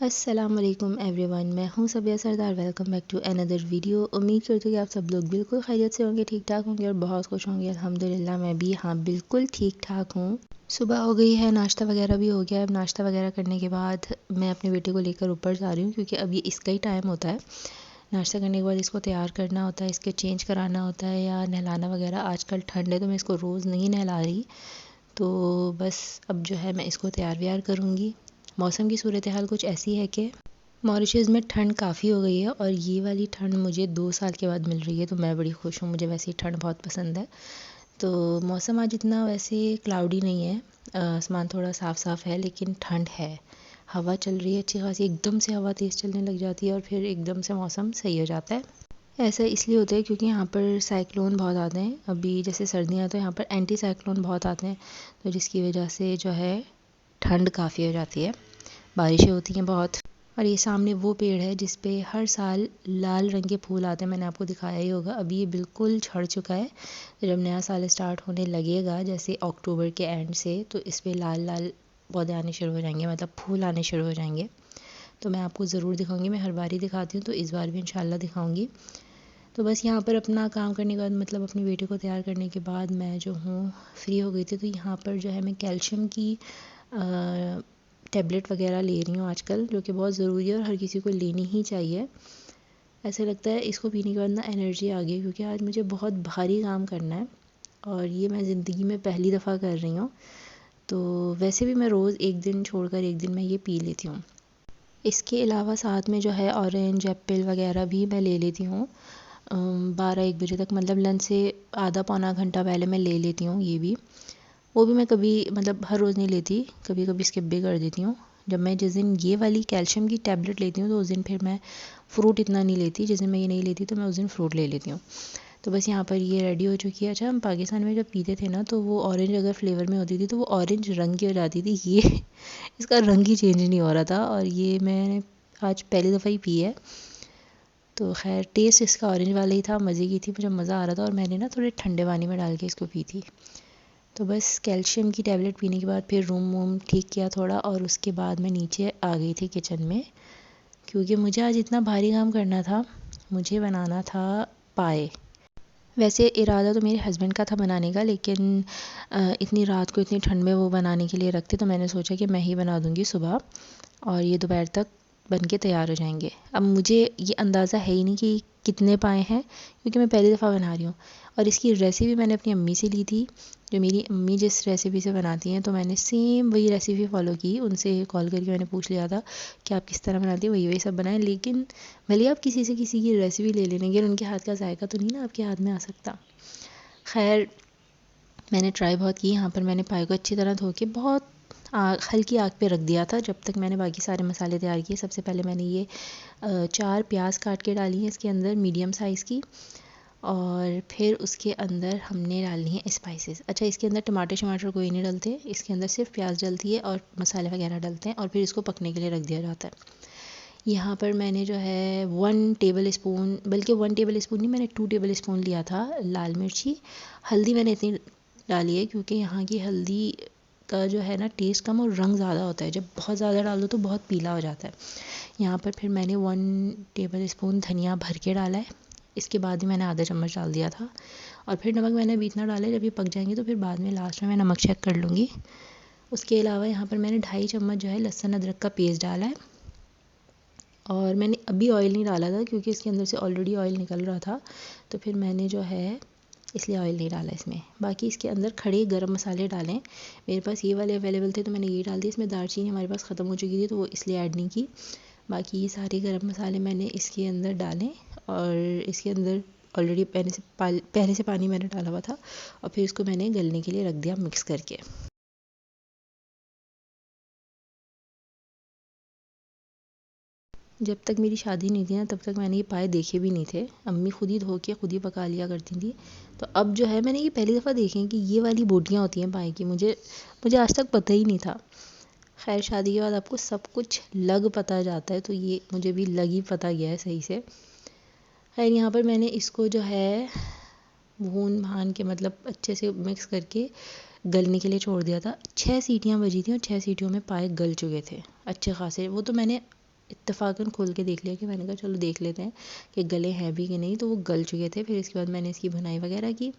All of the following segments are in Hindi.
अस्सलाम वालेकुम एवरीवन, मैं हूं Sabiya Sardar. Welcome back to another video. उम्मीद करती हूँ कि आप सब लोग बिल्कुल खैरियत से होंगे, ठीक ठाक होंगे और बहुत खुश होंगे। अल्हम्दुलिल्लाह मैं भी बिल्कुल ठीक ठाक हूँ। सुबह हो गई है, नाश्ता वगैरह भी हो गया है। अब नाश्ता वगैरह करने के बाद मैं अपने बेटे को लेकर ऊपर जा रही हूँ क्योंकि अब ये इसका ही टाइम होता है। नाश्ता करने के बाद इसको तैयार करना होता है, इसके चेंज कराना होता है या नहलाना वगैरह। आजकल ठंड है तो मैं इसको रोज़ नहीं नहला रही, तो बस अब जो है मैं इसको तैयार व्यार करूँगी। मौसम की सूरत हाल कुछ ऐसी है कि मॉरिशस में ठंड काफ़ी हो गई है और ये वाली ठंड मुझे 2 साल के बाद मिल रही है, तो मैं बड़ी खुश हूँ। मुझे वैसे ही ठंड बहुत पसंद है। तो मौसम आज इतना वैसे क्लाउडी नहीं है, आसमान थोड़ा साफ़ साफ़ है, लेकिन ठंड है। हवा चल रही है अच्छी खासी, एकदम से हवा तेज़ चलने लग जाती है और फिर एकदम से मौसम सही हो जाता है। ऐसा इसलिए होता है क्योंकि यहाँ पर साइक्लोन बहुत आते हैं। अभी जैसे सर्दियाँ तो यहाँ पर एंटी साइक्लोन बहुत आते हैं, तो जिसकी वजह से जो है ठंड काफ़ी हो जाती है, बारिशें होती हैं बहुत। और ये सामने वो पेड़ है जिस पे हर साल लाल रंग के फूल आते हैं, मैंने आपको दिखाया ही होगा। अभी ये बिल्कुल झड़ चुका है, तो जब नया साल स्टार्ट होने लगेगा जैसे अक्टूबर के एंड से, तो इस पे लाल लाल पौधे आने शुरू हो जाएंगे, मतलब फूल आने शुरू हो जाएंगे। तो मैं आपको ज़रूर दिखाऊंगी, मैं हर बार ही दिखाती हूँ, तो इस बार भी इंशाल्लाह दिखाऊंगी। तो बस यहाँ पर अपना काम करने के बाद, मतलब अपने बेटे को तैयार करने के बाद मैं जो हूँ फ्री हो गई थी। तो यहाँ पर जो है मैं कैल्शियम की टैबलेट वगैरह ले रही हूँ आजकल, जो कि बहुत ज़रूरी है और हर किसी को लेनी ही चाहिए। ऐसा लगता है इसको पीने के बाद ना एनर्जी आ गई, क्योंकि आज मुझे बहुत भारी काम करना है और ये मैं ज़िंदगी में पहली दफ़ा कर रही हूँ। तो वैसे भी मैं रोज़ एक दिन छोड़कर एक दिन मैं ये पी लेती हूँ। इसके अलावा साथ में जो है ऑरेंज एप्पल वगैरह भी मैं ले लेती हूँ 12-1 बजे तक, मतलब लंच से आधा पौना घंटा पहले मैं ले लेती हूँ ये भी। वो भी मैं कभी, मतलब हर रोज़ नहीं लेती, कभी कभी स्किप भी कर देती हूँ। जब मैं जिस दिन ये वाली कैल्शियम की टैबलेट लेती हूँ तो उस दिन फिर मैं फ़्रूट इतना नहीं लेती। जिस दिन मैं ये नहीं लेती तो मैं उस दिन फ़्रूट ले लेती हूँ। तो बस यहाँ पर ये रेडी हो चुकी है। अच्छा, हम पाकिस्तान में जब पीते थे ना, तो वो ऑरेंज अगर फ्लेवर में होती थी तो वो ऑरेंज रंग की हो जाती थी। ये इसका रंग ही चेंज नहीं हो रहा था और ये मैंने आज पहली दफ़ा ही पी है। तो खैर टेस्ट इसका ऑरेंज वाला ही था, मज़े की थी, मुझे मज़ा आ रहा था और मैंने ना थोड़े ठंडे पानी में डाल के इसको पी थी। तो बस कैल्शियम की टैबलेट पीने के बाद फिर रूम वूम ठीक किया थोड़ा और उसके बाद मैं नीचे आ गई थी किचन में, क्योंकि मुझे आज इतना भारी काम करना था। मुझे बनाना था पाए। वैसे इरादा तो मेरे हस्बैंड का था बनाने का, लेकिन इतनी रात को इतनी ठंड में वो बनाने के लिए रखते, तो मैंने सोचा कि मैं ही बना दूँगी सुबह और ये दोपहर तक बन के तैयार हो जाएंगे। अब मुझे ये अंदाज़ा है ही नहीं कि कितने पाए हैं, क्योंकि मैं पहली दफ़ा बना रही हूँ। और इसकी रेसिपी मैंने अपनी अम्मी से ली थी, जो मेरी अम्मी जिस रेसिपी से बनाती हैं, तो मैंने सेम वही रेसिपी फ़ॉलो की। उनसे कॉल करके मैंने पूछ लिया था कि आप किस तरह बनाती हैं, वही वही सब बनाएं। लेकिन भले आप किसी से किसी की रेसिपी ले लें, लेकिन उनके हाथ का जायका तो नहीं ना आपके हाथ में आ सकता। खैर मैंने ट्राई बहुत की। यहाँ पर मैंने पाए को अच्छी तरह धो के बहुत हल्की आग पे रख दिया था, जब तक मैंने बाकी सारे मसाले तैयार किए। सबसे पहले मैंने ये 4 प्याज काट के डाली हैं इसके अंदर, मीडियम साइज़ की। और फिर उसके अंदर हमने डालनी है स्पाइसेस। अच्छा, इसके अंदर टमाटर शमाटर कोई नहीं डलते, इसके अंदर सिर्फ प्याज डलती है और मसाले वगैरह डलते हैं और फिर इसको पकने के लिए रख दिया जाता है। यहाँ पर मैंने जो है 1 टेबल स्पून, बल्कि 1 टेबल स्पून नहीं, मैंने 2 टेबल स्पून लिया था लाल मिर्ची। हल्दी मैंने इतनी डाली है क्योंकि यहाँ की हल्दी का जो है ना टेस्ट कम और रंग ज़्यादा होता है, जब बहुत ज़्यादा डाल दो तो बहुत पीला हो जाता है। यहाँ पर फिर मैंने 1 टेबल स्पून धनिया भर के डाला है। इसके बाद ही मैंने आधा चम्मच डाल दिया था और फिर नमक मैंने अभी इतना डाला है, जब ये पक जाएंगे तो फिर बाद में लास्ट में मैं नमक चेक कर लूँगी। उसके अलावा यहाँ पर मैंने 2.5 चम्मच जो है लहसुन अदरक का पेस्ट डाला है और मैंने अभी ऑयल नहीं डाला था क्योंकि इसके अंदर से ऑलरेडी ऑयल निकल रहा था, तो फिर मैंने जो है इसलिए ऑयल नहीं डाला इसमें। बाकी इसके अंदर खड़े गरम मसाले डालें, मेरे पास ये वाले अवेलेबल थे तो मैंने ये डाल दिए। इसमें दालचीनी हमारे पास ख़त्म हो चुकी थी तो वो इसलिए ऐड नहीं की। बाकी ये सारे गरम मसाले मैंने इसके अंदर डालें और इसके अंदर ऑलरेडी पहले से पानी मैंने डाला हुआ था और फिर इसको मैंने गलने के लिए रख दिया मिक्स करके। जब तक मेरी शादी नहीं थी ना, तब तक मैंने ये पाए देखे भी नहीं थे। अम्मी खुद ही धो के खुद ही पका लिया करती थी। तो अब जो है मैंने ये पहली दफ़ा देखे हैं कि ये वाली बोटियाँ होती हैं पाए की। मुझे मुझे आज तक पता ही नहीं था। खैर शादी के बाद आपको सब कुछ लग पता जाता है, तो ये मुझे भी लग ही पता गया है सही से। खैर यहाँ पर मैंने इसको जो है भून भान के, मतलब अच्छे से मिक्स करके गलने के लिए छोड़ दिया था। 6 सीटियाँ बजी थी और 6 सीटियों में पाए गल चुके थे अच्छे खासे। वो तो मैंने इत्तेफाकन खोल के देख लिया कि मैंने कहा चलो देख लेते हैं कि गले हैं भी कि नहीं, तो वो गल चुके थे। फिर इसके बाद मैंने इसकी भुनाई वगैरह की,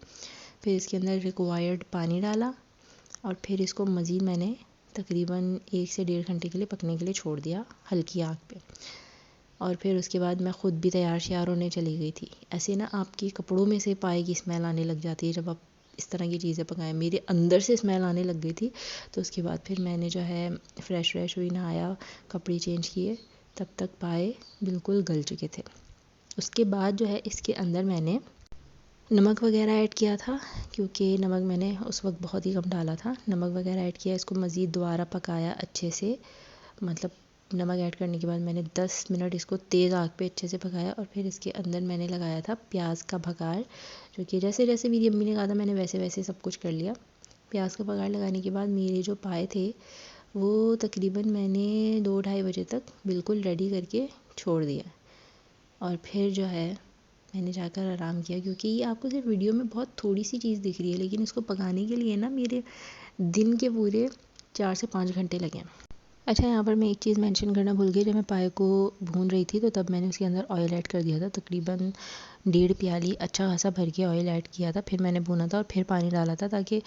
फिर इसके अंदर रिक्वायर्ड पानी डाला और फिर इसको मज़ीद मैंने तकरीबन 1 से 1.5 घंटे के लिए पकने के लिए छोड़ दिया हल्की आग पे। और फिर उसके बाद मैं ख़ुद भी तैयार श्यार होने चली गई थी। ऐसे ना आपकी कपड़ों में से पाए की स्मेल आने लग जाती है जब आप इस तरह की चीज़ें पकाएं। मेरे अंदर से स्मेल आने लग गई थी। तो उसके बाद फिर मैंने जो है फ़्रेश हुई, नहाया, कपड़े चेंज किए, तब तक पाए बिल्कुल गल चुके थे। उसके बाद जो है इसके अंदर मैंने नमक वगैरह ऐड किया था, क्योंकि नमक मैंने उस वक्त बहुत ही कम डाला था। नमक वगैरह ऐड किया, इसको मज़ीद दोबारा पकाया अच्छे से। मतलब नमक ऐड करने के बाद मैंने 10 मिनट इसको तेज़ आग पे अच्छे से पकाया और फिर इसके अंदर मैंने लगाया था प्याज का भगार, जो कि जैसे जैसे मेरी अम्मी ने कहा था मैंने वैसे वैसे सब कुछ कर लिया। प्याज का भगार लगाने के बाद मेरे जो पाए थे वो तकरीबन मैंने 2-2:30 बजे तक बिल्कुल रेडी करके छोड़ दिया। और फिर जो है मैंने जाकर आराम किया, क्योंकि ये आपको सिर्फ वीडियो में बहुत थोड़ी सी चीज़ दिख रही है, लेकिन इसको पकाने के लिए ना मेरे दिन के पूरे 4 से 5 घंटे लगे। अच्छा, यहाँ पर मैं एक चीज़ मेंशन करना भूल गई। जब मैं पाए को भून रही थी तो तब मैंने उसके अंदर ऑयल ऐड कर दिया था, तकरीबन 1.5 प्याली अच्छा खासा भर के ऑयल ऐड किया था। फिर मैंने भुना था और फिर पानी डाला था, ताकि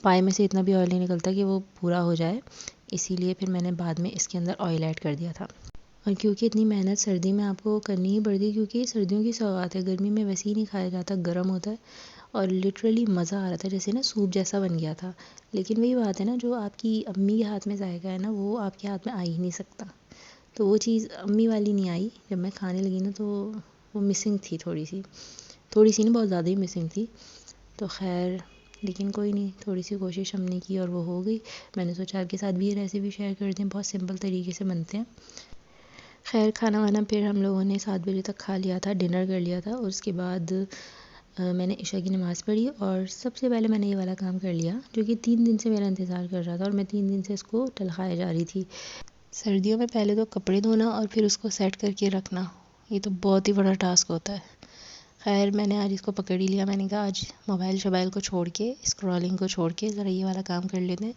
पाए में से इतना भी ऑयल नहीं निकलता कि वो पूरा हो जाए। इसीलिए फिर मैंने बाद में इसके अंदर ऑयल ऐड कर दिया था। और क्योंकि इतनी मेहनत सर्दी में आपको करनी ही पड़ती है, क्योंकि सर्दियों की सौगात है, गर्मी में वैसे ही नहीं खाया जाता, गर्म होता है। और लिटरली मज़ा आ रहा था, जैसे ना सूप जैसा बन गया था। लेकिन वही बात है ना, जो आपकी अम्मी के हाथ में जायका है ना, वो आपके हाथ में आ ही नहीं सकता। तो वो चीज़ अम्मी वाली नहीं आई। जब मैं खाने लगी ना तो वो मिसिंग थी, थोड़ी सी नहीं, बहुत ज़्यादा ही मिसिंग थी। तो खैर, लेकिन कोई नहीं, थोड़ी सी कोशिश हमने की और वो हो गई। मैंने सोचा आपके साथ भी ये रेसिपी शेयर कर दें, बहुत सिंपल तरीके से बनते हैं। खैर, खाना वाना फिर हम लोगों ने 7 बजे तक खा लिया था, डिनर कर लिया था। और उसके बाद मैंने इशा की नमाज़ पढ़ी और सबसे पहले मैंने ये वाला काम कर लिया, जो कि 3 दिन से मेरा इंतज़ार कर रहा था और मैं 3 दिन से इसको टलखाए जा रही थी। सर्दियों में पहले तो कपड़े धोना और फिर उसको सेट करके रखना, ये तो बहुत ही बड़ा टास्क होता है। खैर, मैंने आज इसको पकड़ ही लिया। मैंने कहा आज मोबाइल शोबाइल को छोड़ के, स्क्रॉलिंग को छोड़ के ज़रा ये वाला काम कर लेते हैं।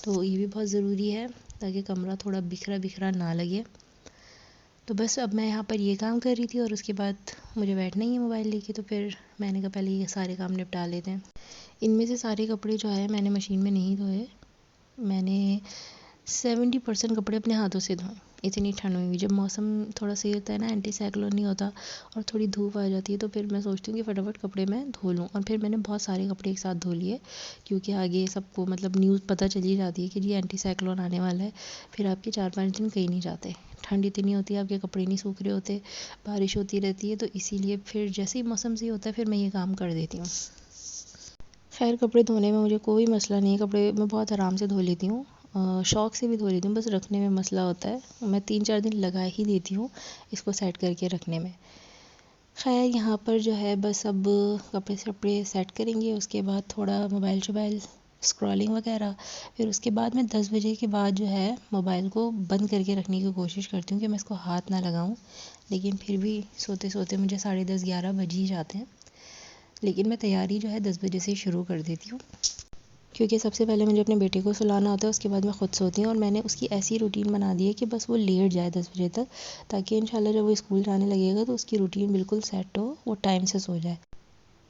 तो ये भी बहुत ज़रूरी है, ताकि कमरा थोड़ा बिखरा बिखरा ना लगे। तो बस अब मैं यहाँ पर ये काम कर रही थी और उसके बाद मुझे बैठना ही है मोबाइल लेके। तो फिर मैंने कहा पहले ये सारे काम निपटा लेते हैं। इनमें से सारे कपड़े जो है मैंने मशीन में नहीं धोए। मैंने 70% कपड़े अपने हाथों से धोए। इतनी ठंड हुई, जब मौसम थोड़ा सही होता है ना, एंटी साइक्लोन नहीं होता और थोड़ी धूप आ जाती है, तो फिर मैं सोचती हूँ कि फटाफट कपड़े मैं धो लूँ। और फिर मैंने बहुत सारे कपड़े एक साथ धो लिए, क्योंकि आगे सबको मतलब न्यूज़ पता चली जाती है कि जी एंटी साइक्लोन आने वाला है। फिर आपके 4-5 दिन कहीं नहीं जाते, ठंड इतनी होती है, आपके कपड़े नहीं सूख रहे होते, बारिश होती रहती है। तो इसीलिए फिर जैसे ही मौसम सही होता है फिर मैं ये काम कर देती हूँ। खैर, कपड़े धोने में मुझे कोई मसला नहीं है, कपड़े मैं बहुत आराम से धो लेती हूँ, शौक़ से भी धो लेती हूँ। बस रखने में मसला होता है, मैं 3-4 दिन लगा ही देती हूँ इसको सेट करके रखने में। खैर, यहाँ पर जो है बस अब कपड़े शपड़े सेट करेंगे, उसके बाद थोड़ा मोबाइल शोबाइल स्क्रॉलिंग वगैरह। फिर उसके बाद मैं 10 बजे के बाद जो है मोबाइल को बंद करके रखने की कोशिश करती हूँ कि मैं इसको हाथ ना लगाऊँ। लेकिन फिर भी सोते सोते मुझे 10:30-11 बज ही जाते हैं। लेकिन मैं तैयारी जो है 10 बजे से ही शुरू कर देती हूँ, क्योंकि सबसे पहले मुझे अपने बेटे को सुलाना होता है, उसके बाद मैं ख़ुद सोती हूँ। और मैंने उसकी ऐसी रूटीन बना दी है कि बस वो लेट जाए 10 बजे तक, ताकि इंशाल्लाह जब वो स्कूल जाने लगेगा तो उसकी रूटीन बिल्कुल सेट हो, वो टाइम से सो जाए।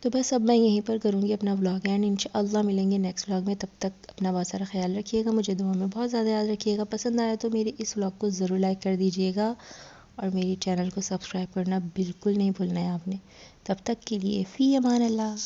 तो बस अब मैं यहीं पर करूँगी अपना व्लॉग एंड इंशाल्लाह मिलेंगे नेक्स्ट व्लॉग में। तब तक अपना बहुत सारा ख्याल रखिएगा, मुझे दुआ में बहुत ज़्यादा याद रखिएगा। पसंद आया तो मेरे इस व्लॉग को ज़रूर लाइक कर दीजिएगा और मेरी चैनल को सब्सक्राइब करना बिल्कुल नहीं भूलना है आपने। तब तक के लिए फ़ी अमान अल्लाह।